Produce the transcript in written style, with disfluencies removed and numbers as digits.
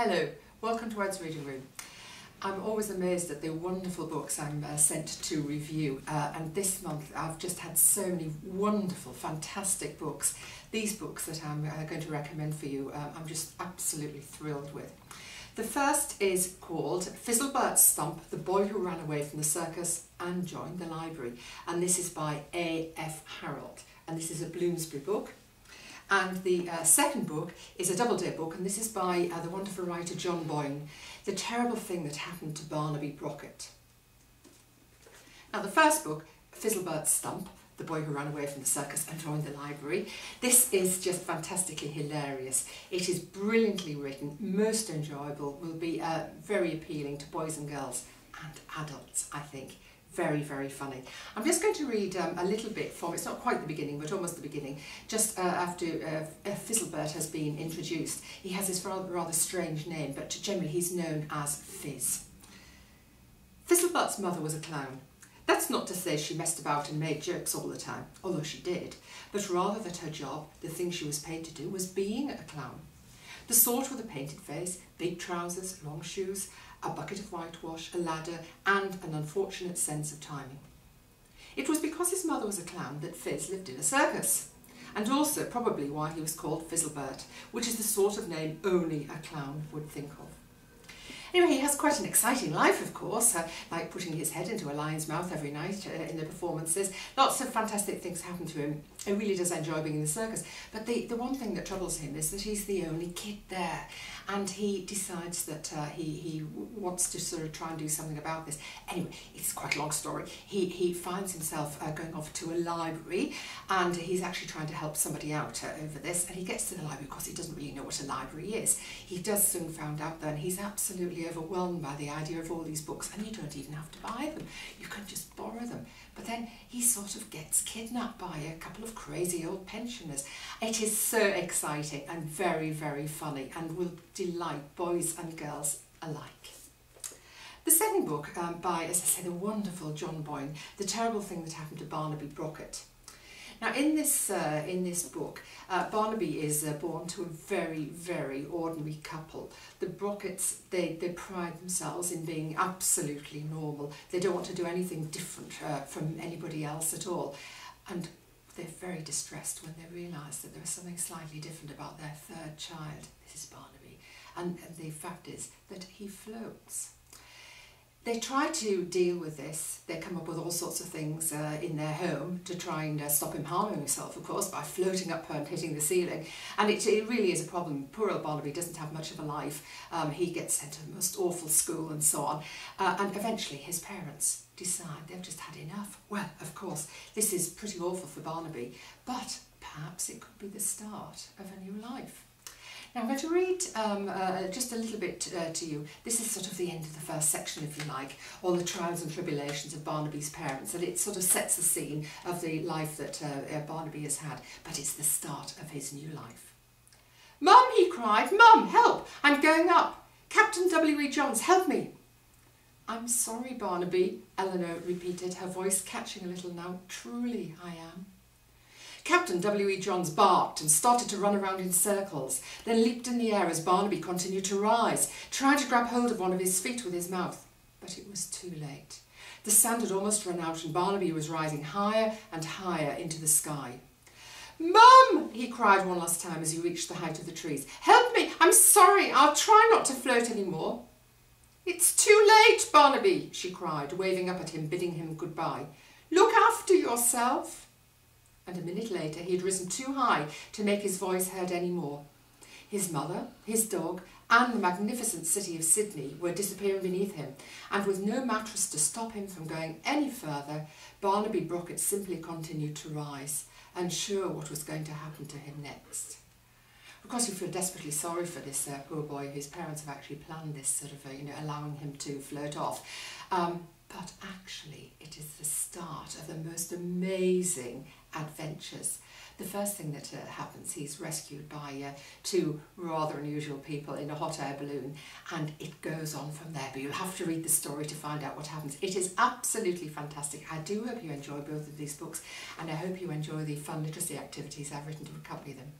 Hello, welcome to Ed's Reading Room. I'm always amazed at the wonderful books I'm sent to review, and this month I've just had so many wonderful, fantastic books. These books that I'm going to recommend for you, I'm just absolutely thrilled with. The first is called Fizzlebert Stump, The Boy Who Ran Away from the Circus and Joined the Library, and this is by A.F. Harold, and this is a Bloomsbury book. And the second book is a Doubleday book, and this is by the wonderful writer John Boyne, The Terrible Thing That Happened to Barnaby Brocket. Now the first book, Fizzlebert Stump, The Boy Who Ran Away from the Circus and Joined the Library, this is just fantastically hilarious. It is brilliantly written, most enjoyable, will be very appealing to boys and girls and adults, I think. Very, very funny. I'm just going to read a little bit from, it's not quite the beginning, but almost the beginning, just after Fizzlebert has been introduced. He has this rather strange name, but generally he's known as Fizz. Fizzlebert's mother was a clown. That's not to say she messed about and made jokes all the time, although she did, but rather that her job, the thing she was paid to do, was being a clown. The sort with a painted face, big trousers, long shoes, a bucket of whitewash, a ladder, and an unfortunate sense of timing. It was because his mother was a clown that Fizz lived in a circus, and also probably why he was called Fizzlebert, which is the sort of name only a clown would think of. Anyway, he has quite an exciting life, of course, like putting his head into a lion's mouth every night in the performances. Lots of fantastic things happen to him. He really does enjoy being in the circus. But the one thing that troubles him is that he's the only kid there. And he decides that he wants to sort of try and do something about this. Anyway, it's quite a long story. He finds himself going off to a library, and he's actually trying to help somebody out over this. And he gets to the library because he doesn't really know what a library is. He does soon find out then he's absolutely overwhelmed by the idea of all these books, and you don't even have to buy them. You can just borrow them. But then he sort of gets kidnapped by a couple of crazy old pensioners. It is so exciting and very, very funny, and will delight boys and girls alike. The second book by, as I say, the wonderful John Boyne, The Terrible Thing That Happened to Barnaby Brocket. Now in this book, Barnaby is born to a very, very ordinary couple. The Brockets, they pride themselves in being absolutely normal. They don't want to do anything different from anybody else at all. And they're very distressed when they realise that there is something slightly different about their third child. This is Barnaby. And the fact is that he floats. They try to deal with this. They come up with all sorts of things in their home to try and stop him harming himself, of course, by floating up and hitting the ceiling. And it really is a problem. Poor old Barnaby doesn't have much of a life. He gets sent to the most awful school and so on. And eventually his parents decide they've just had enough. Well, of course, this is pretty awful for Barnaby, but perhaps it could be the start of a new life. Now I'm going to read just a little bit to you. This is sort of the end of the first section, if you like, all the trials and tribulations of Barnaby's parents, and it sort of sets the scene of the life that Barnaby has had, but it's the start of his new life. "Mum," he cried, "Mum, help! I'm going up! Captain W.E. Johns, help me!" "I'm sorry, Barnaby," Eleanor repeated, her voice catching a little now. "Truly I am." Captain W.E. Johns barked and started to run around in circles, then leaped in the air as Barnaby continued to rise, trying to grab hold of one of his feet with his mouth. But it was too late. The sand had almost run out, and Barnaby was rising higher and higher into the sky. "Mum!" he cried one last time as he reached the height of the trees. "Help me! I'm sorry! I'll try not to float any more." "It's too late, Barnaby!" she cried, waving up at him, bidding him goodbye. "Look after yourself." And a minute later he had risen too high to make his voice heard any more. His mother, his dog, and the magnificent city of Sydney were disappearing beneath him, and with no mattress to stop him from going any further, Barnaby Brocket simply continued to rise, unsure what was going to happen to him next. Of course, you feel desperately sorry for this poor boy whose parents have actually planned this sort of, allowing him to float off. But actually, it is the start of the most amazing adventures. The first thing that happens, he's rescued by two rather unusual people in a hot air balloon, and it goes on from there. But you'll have to read the story to find out what happens. It is absolutely fantastic. I do hope you enjoy both of these books, and I hope you enjoy the fun literacy activities I've written to accompany them.